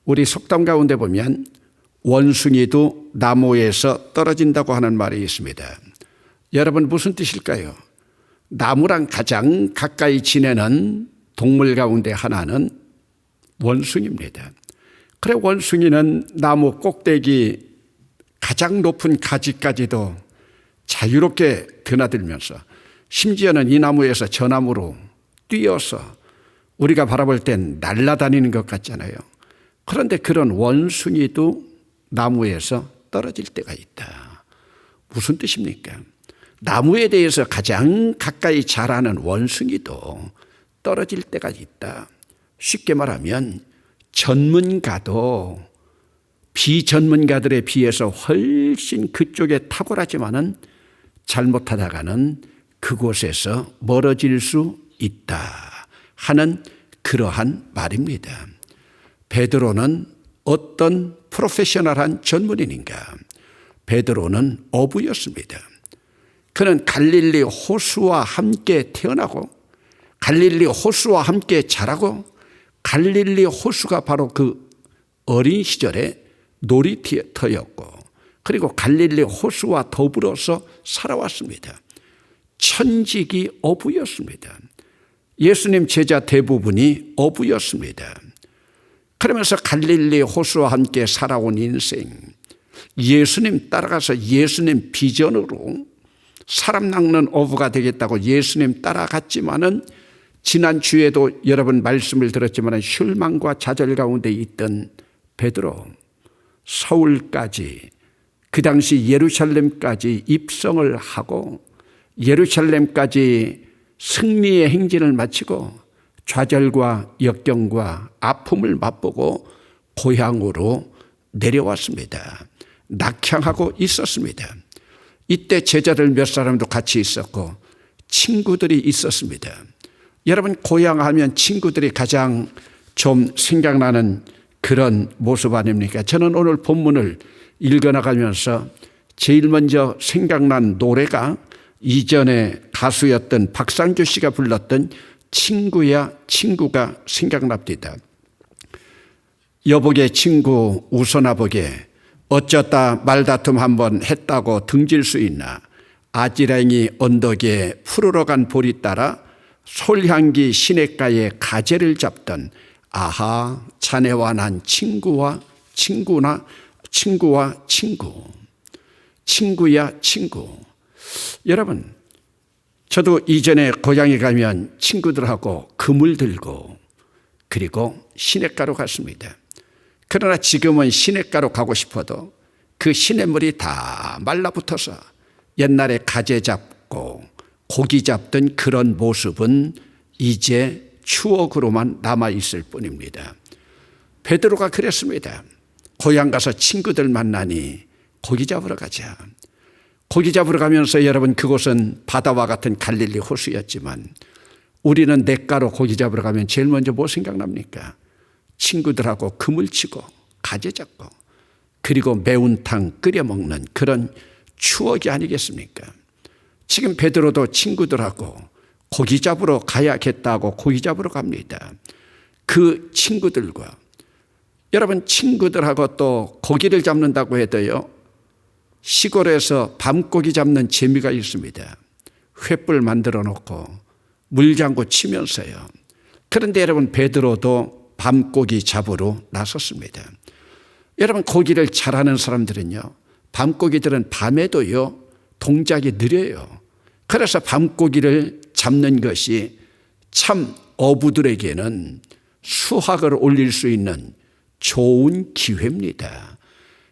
우리 속담 가운데 보면 원숭이도 나무에서 떨어진다고 하는 말이 있습니다. 여러분 무슨 뜻일까요? 나무랑 가장 가까이 지내는 동물 가운데 하나는 원숭이입니다. 그래 원숭이는 나무 꼭대기 가장 높은 가지까지도 자유롭게 드나들면서 심지어는 이 나무에서 저 나무로 뛰어서 우리가 바라볼 땐 날아다니는 것 같잖아요. 그런데 그런 원숭이도 나무에서 떨어질 때가 있다. 무슨 뜻입니까? 나무에 대해서 가장 가까이 자라는 원숭이도 떨어질 때가 있다. 쉽게 말하면 전문가도 비전문가들에 비해서 훨씬 그쪽에 탁월하지만은 잘못하다가는 그곳에서 멀어질 수 있다 하는 그러한 말입니다. 베드로는 어떤 프로페셔널한 전문인인가? 베드로는 어부였습니다. 그는 갈릴리 호수와 함께 태어나고 갈릴리 호수와 함께 자라고 갈릴리 호수가 바로 그 어린 시절에 놀이터였고 그리고 갈릴리 호수와 더불어서 살아왔습니다. 천직이 어부였습니다. 예수님 제자 대부분이 어부였습니다. 그러면서 갈릴리 호수와 함께 살아온 인생, 예수님 따라가서 예수님 비전으로 사람 낚는 어부가 되겠다고 예수님 따라갔지만은 지난 주에도 여러분 말씀을 들었지만 실망과 좌절 가운데 있던 베드로, 서울까지 그 당시 예루살렘까지 입성을 하고 예루살렘까지 승리의 행진을 마치고 좌절과 역경과 아픔을 맛보고 고향으로 내려왔습니다. 낙향하고 있었습니다. 이때 제자들 몇 사람도 같이 있었고 친구들이 있었습니다. 여러분 고향하면 친구들이 가장 좀 생각나는 그런 모습 아닙니까? 저는 오늘 본문을 읽어나가면서 제일 먼저 생각난 노래가 이전에 가수였던 박상규 씨가 불렀던 친구야 친구가 생각납니다. 여보게 친구 웃어나 보게 어쩌다 말다툼 한번 했다고 등질 수 있나 아지랑이 언덕에 푸르러 간 보리 따라 솔향기 시냇가에 가재를 잡던 아하 자네와 난 친구와 친구나 친구와 친구 친구야 친구. 여러분 저도 이전에 고향에 가면 친구들하고 그물 들고 그리고 시냇가로 갔습니다. 그러나 지금은 시냇가로 가고 싶어도 그 시냇물이 다 말라붙어서 옛날에 가재 잡고 고기 잡던 그런 모습은 이제 추억으로만 남아있을 뿐입니다. 베드로가 그랬습니다. 고향 가서 친구들 만나니 고기 잡으러 가자. 고기 잡으러 가면서 여러분 그곳은 바다와 같은 갈릴리 호수였지만 우리는 냇가로 고기 잡으러 가면 제일 먼저 뭐 생각납니까? 친구들하고 그물 치고 가재 잡고 그리고 매운탕 끓여 먹는 그런 추억이 아니겠습니까? 지금 베드로도 친구들하고 고기 잡으러 가야겠다고 고기 잡으러 갑니다. 그 친구들과 여러분 친구들하고 또 고기를 잡는다고 해도요. 시골에서 밤고기 잡는 재미가 있습니다. 횃불 만들어 놓고 물장구 치면서요. 그런데 여러분 베드로도 밤고기 잡으러 나섰습니다. 여러분 고기를 잘하는 사람들은요. 밤고기들은 밤에도요. 동작이 느려요. 그래서 밤고기를 잡는 것이 참 어부들에게는 수확을 올릴 수 있는 좋은 기회입니다.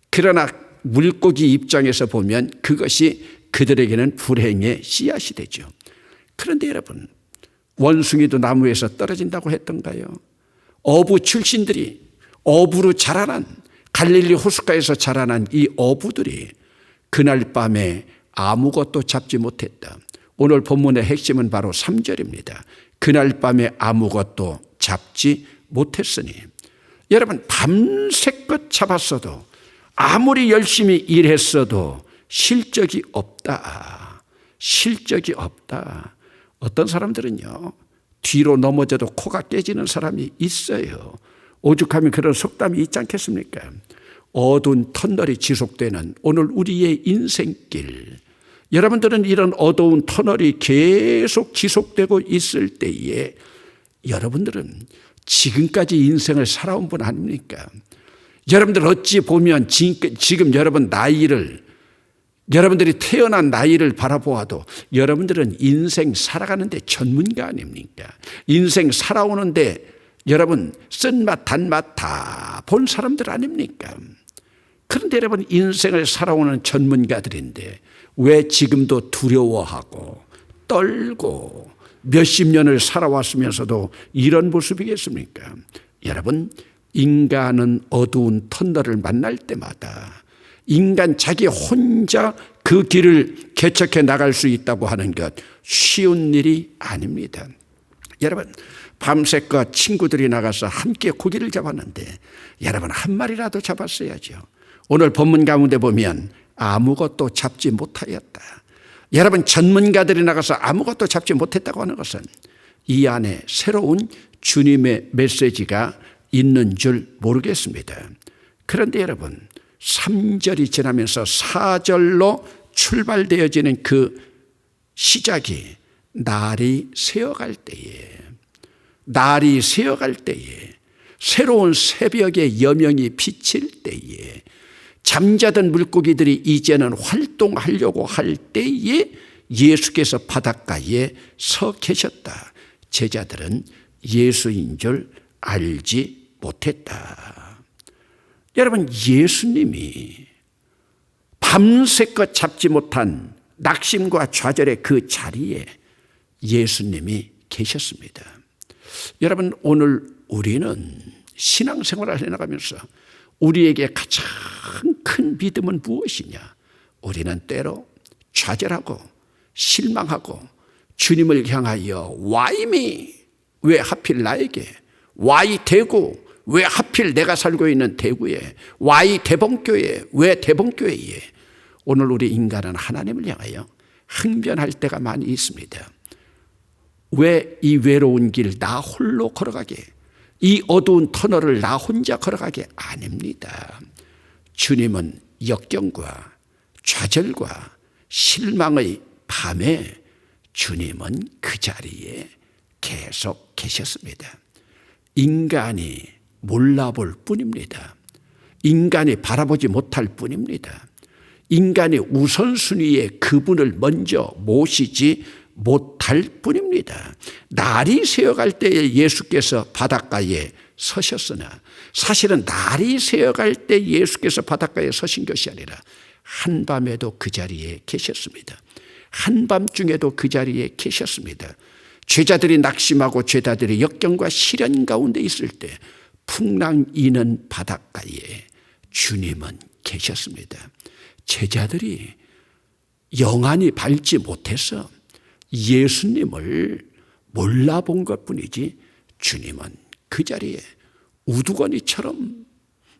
그러나 물고기 입장에서 보면 그것이 그들에게는 불행의 씨앗이 되죠. 그런데 여러분 원숭이도 나무에서 떨어진다고 했던가요? 어부 출신들이 어부로 자라난 갈릴리 호숫가에서 자라난 이 어부들이 그날 밤에 아무것도 잡지 못했다. 오늘 본문의 핵심은 바로 3절입니다. 그날 밤에 아무것도 잡지 못했으니 여러분 밤새껏 잡았어도 아무리 열심히 일했어도 실적이 없다. 실적이 없다. 어떤 사람들은요. 뒤로 넘어져도 코가 깨지는 사람이 있어요. 오죽하면 그런 속담이 있지 않겠습니까? 어두운 터널이 지속되는 오늘 우리의 인생길. 여러분들은 이런 어두운 터널이 계속 지속되고 있을 때에 여러분들은 지금까지 인생을 살아온 분 아닙니까? 여러분들 어찌 보면 지금 여러분들이 태어난 나이를 바라보아도 여러분들은 인생 살아가는데 전문가 아닙니까? 인생 살아오는데 여러분 쓴맛 단맛 다 본 사람들 아닙니까? 그런데 여러분 인생을 살아오는 전문가들인데 왜 지금도 두려워하고 떨고 몇십 년을 살아왔으면서도 이런 모습이겠습니까? 여러분, 인간은 어두운 터널을 만날 때마다 인간 자기 혼자 그 길을 개척해 나갈 수 있다고 하는 것 쉬운 일이 아닙니다. 여러분, 밤새껏 친구들이 나가서 함께 고기를 잡았는데 여러분 한 마리라도 잡았어야죠. 오늘 본문 가운데 보면 아무것도 잡지 못하였다. 여러분, 전문가들이 나가서 아무것도 잡지 못했다고 하는 것은 이 안에 새로운 주님의 메시지가 있는 줄 모르겠습니다. 그런데 여러분, 3절이 지나면서 4절로 출발되어지는 그 시작이 날이 새어갈 때에 새로운 새벽의 여명이 비칠 때에 잠자던 물고기들이 이제는 활동하려고 할 때에 예수께서 바닷가에 서 계셨다. 제자들은 예수인 줄 알지 못했다. 여러분, 예수님이 밤새껏 잡지 못한 낙심과 좌절의 그 자리에 예수님이 계셨습니다. 여러분, 오늘 우리는 신앙생활을 해나가면서 우리에게 가장 큰 믿음은 무엇이냐? 우리는 때로 좌절하고 실망하고 주님을 향하여 Why me? 왜 하필 나에게? Why 대구? 왜 하필 내가 살고 있는 대구에? Why 대봉교회? 왜 대봉교회에? 오늘 우리 인간은 하나님을 향하여 항변할 때가 많이 있습니다. 왜 이 외로운 길 나 홀로 걸어가게? 이 어두운 터널을 나 혼자 걸어가게? 아닙니다. 주님은 역경과 좌절과 실망의 밤에 주님은 그 자리에 계속 계셨습니다. 인간이 몰라볼 뿐입니다. 인간이 바라보지 못할 뿐입니다. 인간이 우선순위에 그분을 먼저 모시지 못할 뿐입니다. 날이 새어갈 때에 예수께서 바닷가에 서셨으나 사실은 날이 새어갈 때 예수께서 바닷가에 서신 것이 아니라 한밤에도 그 자리에 계셨습니다. 한밤중에도 그 자리에 계셨습니다. 죄자들이 낙심하고 죄자들이 역경과 시련 가운데 있을 때 풍랑 이는 바닷가에 주님은 계셨습니다. 제자들이 영안이 밝지 못해서 예수님을 몰라본 것뿐이지 주님은 그 자리에 우두커니처럼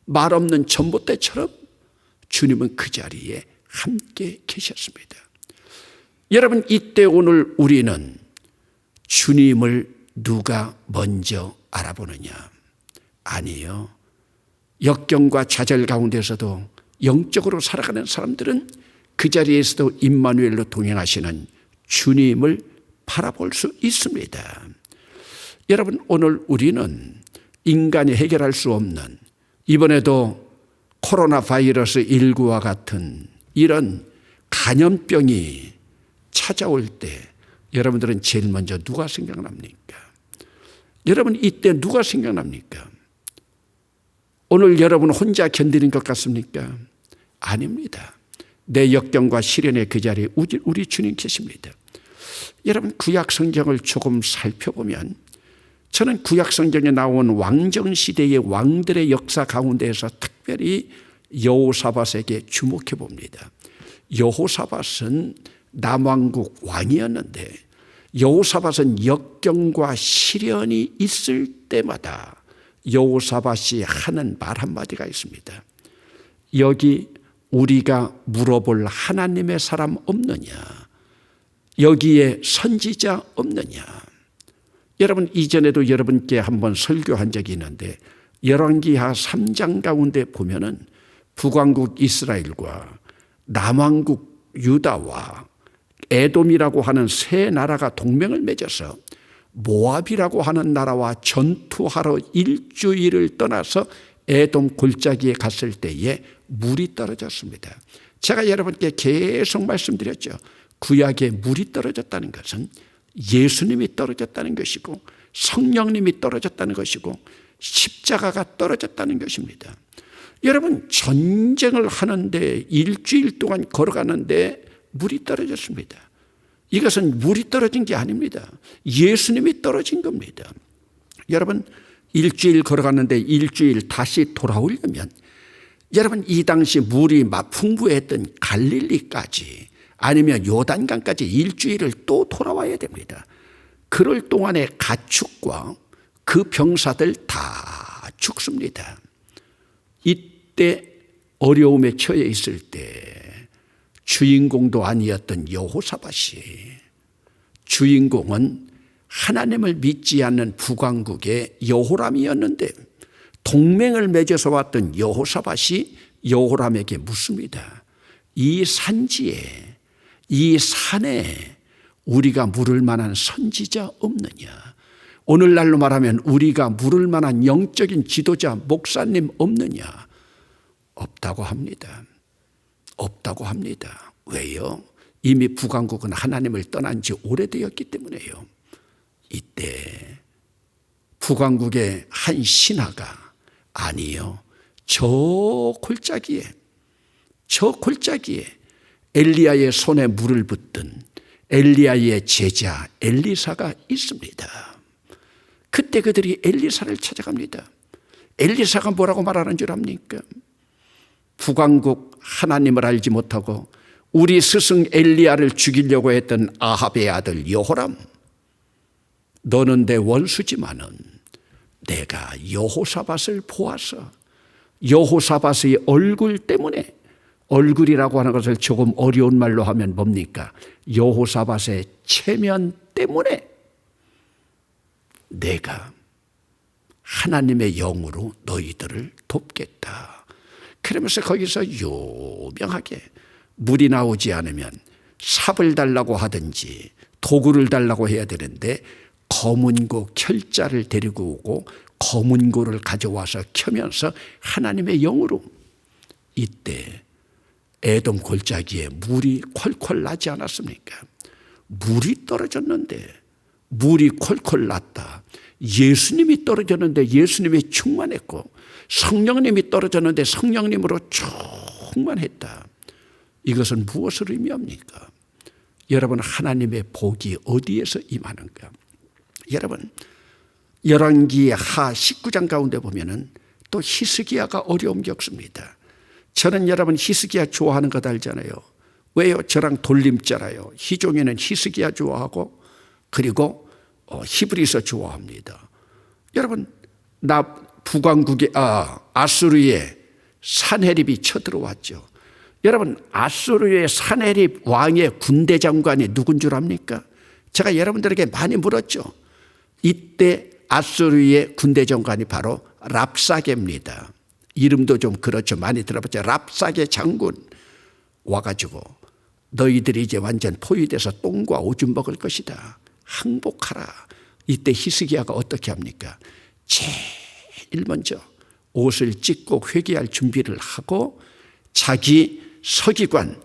말없는 전봇대처럼 주님은 그 자리에 함께 계셨습니다. 여러분, 이때 오늘 우리는 주님을 누가 먼저 알아보느냐? 아니요. 역경과 좌절 가운데서도 영적으로 살아가는 사람들은 그 자리에서도 임마누엘로 동행하시는 주님을 바라볼 수 있습니다. 여러분, 오늘 우리는 인간이 해결할 수 없는, 이번에도 코로나 바이러스 19와 같은 이런 감염병이 찾아올 때 여러분들은 제일 먼저 누가 생각납니까? 여러분, 이때 누가 생각납니까? 오늘 여러분 혼자 견디는 것 같습니까? 아닙니다. 내 역경과 시련의 그 자리에 우리 주님 계십니다. 여러분, 구약 성경을 조금 살펴보면 저는 구약 성경에 나온 왕정시대의 왕들의 역사 가운데에서 특별히 여호사밧에게 주목해 봅니다. 여호사밧은 남왕국 왕이었는데 여호사밧은 역경과 시련이 있을 때마다 여호사밧이 하는 말 한마디가 있습니다. 여기 우리가 물어볼 하나님의 사람 없느냐? 여기에 선지자 없느냐? 여러분, 이전에도 여러분께 한번 설교한 적이 있는데 열왕기하 3장 가운데 보면은 북왕국 이스라엘과 남왕국 유다와 에돔이라고 하는 세 나라가 동맹을 맺어서 모압이라고 하는 나라와 전투하러 일주일을 떠나서 에돔 골짜기에 갔을 때에 물이 떨어졌습니다. 제가 여러분께 계속 말씀드렸죠. 구약에 물이 떨어졌다는 것은 예수님이 떨어졌다는 것이고 성령님이 떨어졌다는 것이고 십자가가 떨어졌다는 것입니다. 여러분, 전쟁을 하는데 일주일 동안 걸어가는데 물이 떨어졌습니다. 이것은 물이 떨어진 게 아닙니다. 예수님이 떨어진 겁니다. 여러분, 일주일 걸어갔는데 일주일 다시 돌아오려면 여러분, 이 당시 물이 막 풍부했던 갈릴리까지 아니면 요단강까지 일주일을 또 돌아와야 됩니다. 그럴 동안에 가축과 그 병사들 다 죽습니다. 이때 어려움에 처해 있을 때 주인공도 아니었던 여호사밧이, 주인공은 하나님을 믿지 않는 북왕국의 여호람이었는데 동맹을 맺어서 왔던 여호사밧이 여호람에게 묻습니다. 이 산지에, 이 산에 우리가 물을 만한 선지자 없느냐? 오늘날로 말하면 우리가 물을 만한 영적인 지도자, 목사님 없느냐? 없다고 합니다. 없다고 합니다. 왜요? 이미 북왕국은 하나님을 떠난 지 오래되었기 때문에요. 이때 북왕국의 한 신하가, 아니요, 저 골짜기에 엘리야의 손에 물을 붓던 엘리야의 제자 엘리사가 있습니다. 그때 그들이 엘리사를 찾아갑니다. 엘리사가 뭐라고 말하는 줄 압니까? 북왕국 하나님을 알지 못하고 우리 스승 엘리야를 죽이려고 했던 아합의 아들 여호람, 너는 내 원수지만은 내가 여호사밧을 보아서 여호사밧의 얼굴 때문에, 얼굴이라고 하는 것을 조금 어려운 말로 하면 뭡니까? 여호사밧의 체면 때문에 내가 하나님의 영으로 너희들을 돕겠다. 그러면서 거기서 유명하게 물이 나오지 않으면 삽을 달라고 하든지 도구를 달라고 해야 되는데 검은고 켤자를 데리고 오고 검은고를 가져와서 켜면서 하나님의 영으로, 이때 에돔 골짜기에 물이 콸콸 나지 않았습니까? 물이 떨어졌는데 물이 콸콸 났다. 예수님이 떨어졌는데 예수님이 충만했고 성령님이 떨어졌는데 성령님으로 충만했다. 이것은 무엇을 의미합니까? 여러분, 하나님의 복이 어디에서 임하는가? 여러분, 열왕기하 19장 가운데 보면은 또 히스기야가 어려움 겪습니다. 저는 여러분 히스기야 좋아하는 것 알잖아요. 왜요? 저랑 돌림자라요. 희종이는 히스기야 좋아하고 그리고 히브리서 좋아합니다. 여러분, 나 북왕국에 아수르의 산헤립이 쳐들어왔죠. 여러분, 아수르의 산헤립 왕의 군대 장관이 누군 줄 압니까? 제가 여러분들에게 많이 물었죠. 이때 아수르의 군대 장관이 바로 랍사게입니다. 이름도 좀 그렇죠. 많이 들어봤죠. 랍사게 장군 와가지고 너희들이 이제 완전 포위돼서 똥과 오줌 먹을 것이다. 항복하라. 이때 히스기야가 어떻게 합니까? 제일 먼저 옷을 찢고 회개할 준비를 하고 자기 서기관,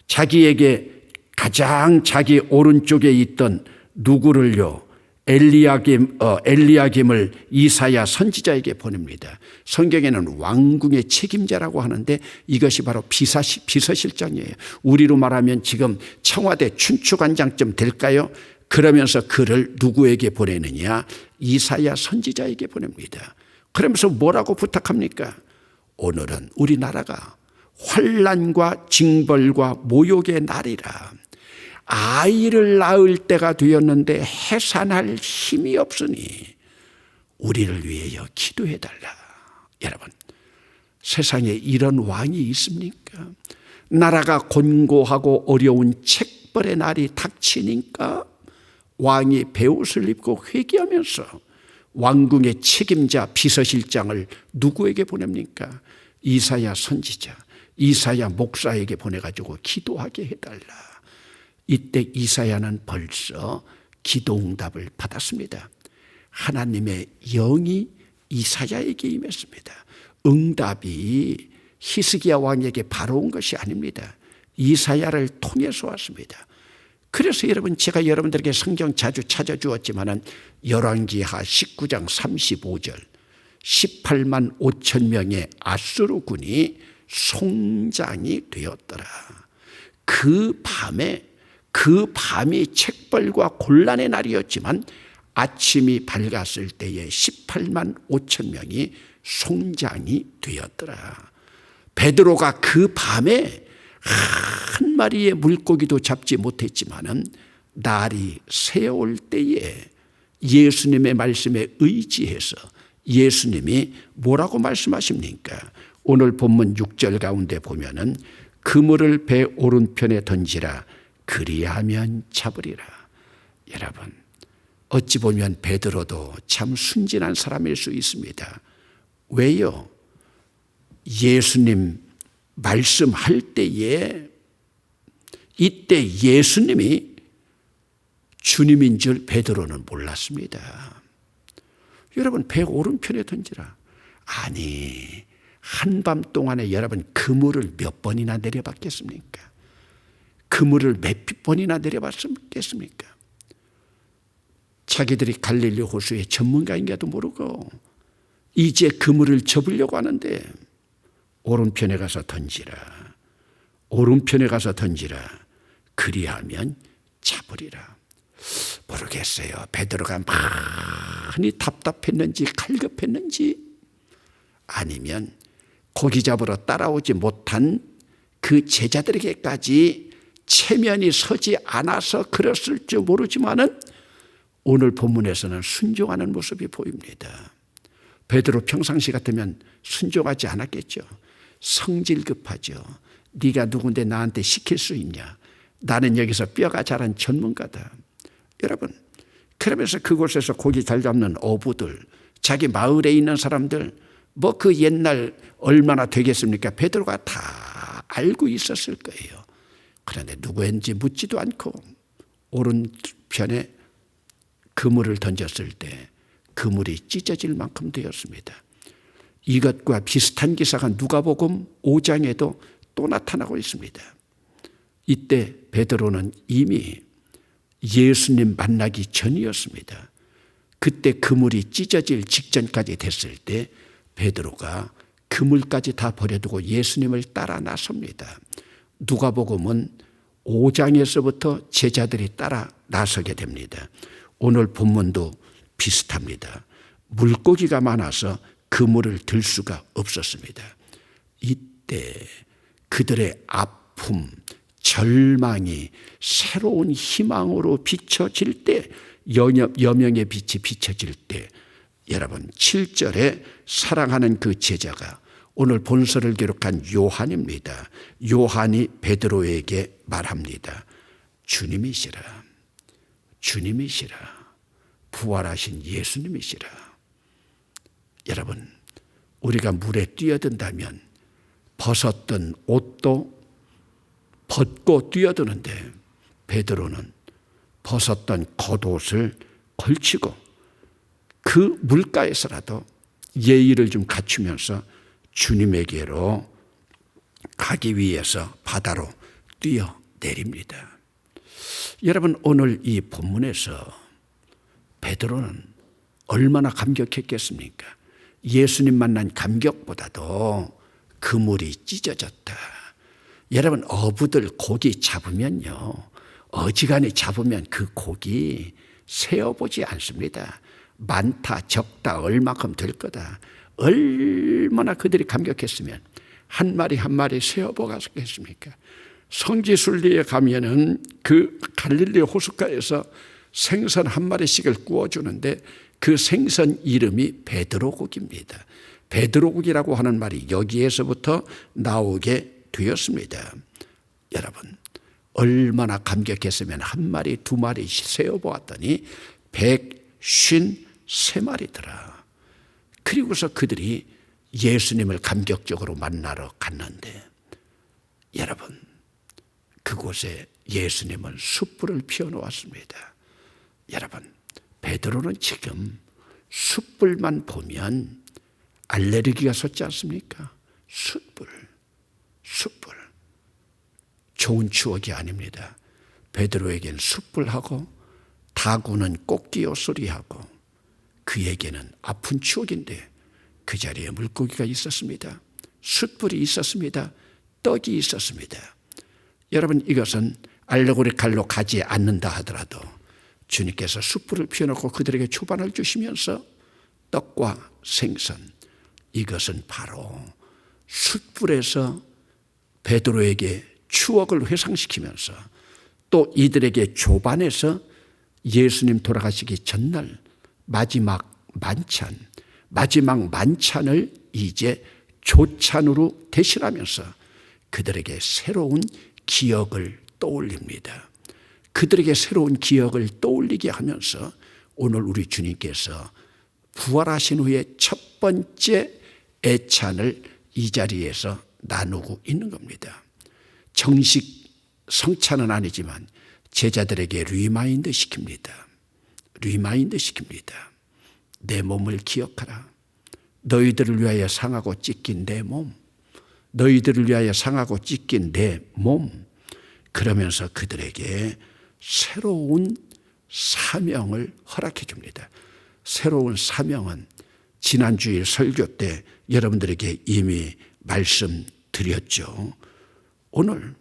자기에게 가장 자기 오른쪽에 있던 누구를요? 엘리야김을 이사야 선지자에게 보냅니다. 성경에는 왕궁의 책임자라고 하는데 이것이 바로 비서실장이에요. 우리로 말하면 지금 청와대 춘추관장쯤 될까요? 그러면서 그를 누구에게 보내느냐? 이사야 선지자에게 보냅니다. 그러면서 뭐라고 부탁합니까? 오늘은 우리나라가 환난과 징벌과 모욕의 날이라. 아이를 낳을 때가 되었는데 해산할 힘이 없으니 우리를 위하여 기도해달라. 여러분, 세상에 이런 왕이 있습니까? 나라가 곤고하고 어려운 책벌의 날이 닥치니까 왕이 베옷을 입고 회개하면서 왕궁의 책임자 비서실장을 누구에게 보냅니까? 이사야 선지자, 이사야 목사에게 보내가지고 기도하게 해달라. 이때 이사야는 벌써 기도응답을 받았습니다. 하나님의 영이 이사야에게 임했습니다. 응답이 히스기야 왕에게 바로 온 것이 아닙니다. 이사야를 통해서 왔습니다. 그래서 여러분, 제가 여러분들에게 성경 자주 찾아주었지만은 열왕기하 19장 35절 18만 5천 명의 아수르 군이 송장이 되었더라. 그 밤이 책벌과 곤란의 날이었지만 아침이 밝았을 때에 18만 5천 명이 송장이 되었더라. 베드로가 그 밤에 한 마리의 물고기도 잡지 못했지만은 날이 새어올 때에 예수님의 말씀에 의지해서 예수님이 뭐라고 말씀하십니까? 오늘 본문 6절 가운데 보면은 그물을 배 오른편에 던지라 그리하면 잡으리라. 여러분, 어찌 보면 베드로도 참 순진한 사람일 수 있습니다. 왜요? 예수님 말씀할 때에 이때 예수님이 주님인 줄 베드로는 몰랐습니다. 여러분, 배 오른편에 던지라. 아니, 한밤 동안에 여러분 그물을 몇 번이나 내려봤겠습니까? 그물을 몇 번이나 내려봤겠습니까? 자기들이 갈릴리 호수의 전문가인가도 모르고 이제 그물을 접으려고 하는데 오른편에 가서 던지라. 오른편에 가서 던지라. 그리하면 잡으리라. 모르겠어요. 베드로가 많이 답답했는지 갈급했는지 아니면 고기 잡으러 따라오지 못한 그 제자들에게까지 체면이 서지 않아서 그랬을지 모르지만은 오늘 본문에서는 순종하는 모습이 보입니다. 베드로 평상시 같으면 순종하지 않았겠죠. 성질 급하죠. 네가 누군데 나한테 시킬 수 있냐. 나는 여기서 뼈가 자란 전문가다. 여러분, 그러면서 그곳에서 고기 잘 잡는 어부들, 자기 마을에 있는 사람들, 뭐 그 옛날 얼마나 되겠습니까? 베드로가 다 알고 있었을 거예요. 그런데 누구인지 묻지도 않고 오른편에 그물을 던졌을 때 그물이 찢어질 만큼 되었습니다. 이것과 비슷한 기사가 누가복음 5장에도 또 나타나고 있습니다. 이때 베드로는 이미 예수님 만나기 전이었습니다. 그때 그물이 찢어질 직전까지 됐을 때 베드로가 그물까지 다 버려두고 예수님을 따라 나섭니다. 누가복음은 5장에서부터 제자들이 따라 나서게 됩니다. 오늘 본문도 비슷합니다. 물고기가 많아서 그물을 들 수가 없었습니다. 이때 그들의 아픔, 절망이 새로운 희망으로 비춰질 때, 여명의 빛이 비춰질 때, 여러분 7절에 사랑하는 그 제자가 오늘 본서를 기록한 요한입니다. 요한이 베드로에게 말합니다. 주님이시라. 주님이시라. 부활하신 예수님이시라. 여러분, 우리가 물에 뛰어든다면 벗었던 옷도 벗고 뛰어드는데 베드로는 벗었던 겉옷을 걸치고 그 물가에서라도 예의를 좀 갖추면서 주님에게로 가기 위해서 바다로 뛰어내립니다. 여러분, 오늘 이 본문에서 베드로는 얼마나 감격했겠습니까? 예수님 만난 감격보다도 그물이 찢어졌다. 여러분, 어부들 고기 잡으면요, 어지간히 잡으면 그 고기 세어보지 않습니다. 많다 적다 얼마큼 될 거다. 얼마나 그들이 감격했으면 한 마리 한 마리 세어보겠습니까? 성지순리에 가면은 그 갈릴리 호숫가에서 생선 한 마리씩을 구워주는데 그 생선 이름이 베드로고기입니다. 베드로고기라고 하는 말이 여기에서부터 나오게 되었습니다. 여러분, 얼마나 감격했으면 한 마리 두 마리 세어보았더니 150 3마리더라. 그리고서 그들이 예수님을 감격적으로 만나러 갔는데, 여러분, 그곳에 예수님은 숯불을 피워놓았습니다. 여러분, 베드로는 지금 숯불만 보면 알레르기가 솟지 않습니까? 숯불. 좋은 추억이 아닙니다. 베드로에겐 숯불하고 다구는 꽃기호 소리하고 그에게는 아픈 추억인데, 그 자리에 물고기가 있었습니다. 숯불이 있었습니다. 떡이 있었습니다. 여러분, 이것은 알레고리칼로 가지 않는다 하더라도 주님께서 숯불을 피워놓고 그들에게 초반을 주시면서 떡과 생선, 이것은 바로 숯불에서 베드로에게 추억을 회상시키면서 또 이들에게 조반해서 예수님 돌아가시기 전날 마지막 만찬을 이제 조찬으로 대신하면서 그들에게 새로운 기억을 떠올립니다. 그들에게 새로운 기억을 떠올리게 하면서 오늘 우리 주님께서 부활하신 후에 첫 번째 애찬을 이 자리에서 나누고 있는 겁니다. 정식 성찬은 아니지만 제자들에게 리마인드 시킵니다. 내 몸을 기억하라. 너희들을 위하여 상하고 찢긴 내 몸. 너희들을 위하여 상하고 찢긴 내 몸. 그러면서 그들에게 새로운 사명을 허락해 줍니다. 새로운 사명은 지난주일 설교 때 여러분들에게 이미 말씀드렸죠. 오늘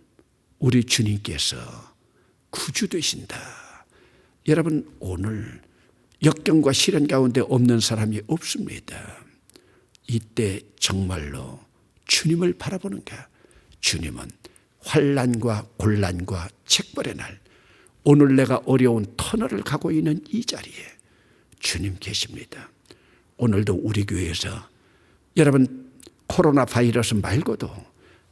우리 주님께서 구주 되신다. 여러분, 오늘 역경과 시련 가운데 없는 사람이 없습니다. 이때 정말로 주님을 바라보는가? 주님은 환난과 곤란과 책벌의 날, 오늘 내가 어려운 터널을 가고 있는 이 자리에 주님 계십니다. 오늘도 우리 교회에서 여러분, 코로나 바이러스 말고도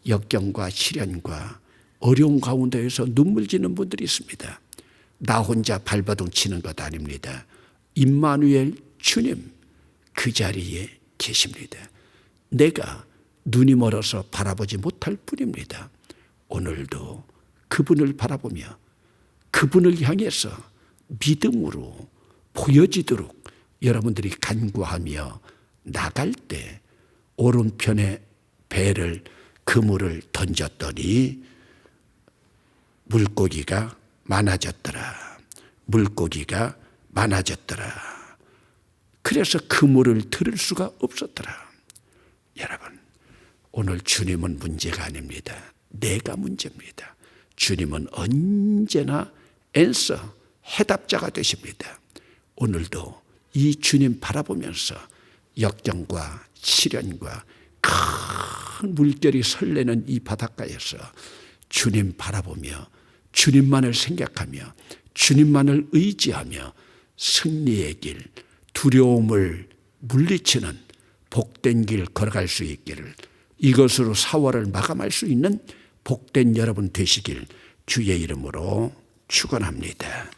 역경과 시련과 어려운 가운데에서 눈물 지는 분들이 있습니다. 나 혼자 발버둥 치는 것 아닙니다. 임마누엘 주님 그 자리에 계십니다. 내가 눈이 멀어서 바라보지 못할 뿐입니다. 오늘도 그분을 바라보며 그분을 향해서 믿음으로 보여지도록 여러분들이 간구하며 나갈 때 오른편에 배를 그물을 던졌더니 물고기가 많아졌더라. 그래서 그물을 들을 수가 없었더라. 여러분, 오늘 주님은 문제가 아닙니다. 내가 문제입니다. 주님은 언제나 해답자가 되십니다. 오늘도 이 주님 바라보면서 역경과 시련과 큰 물결이 설레는 이 바닷가에서 주님 바라보며 주님만을 생각하며 주님만을 의지하며 승리의 길, 두려움을 물리치는 복된 길 걸어갈 수 있기를, 이것으로 4월을 마감할 수 있는 복된 여러분 되시길 주의 이름으로 축원합니다.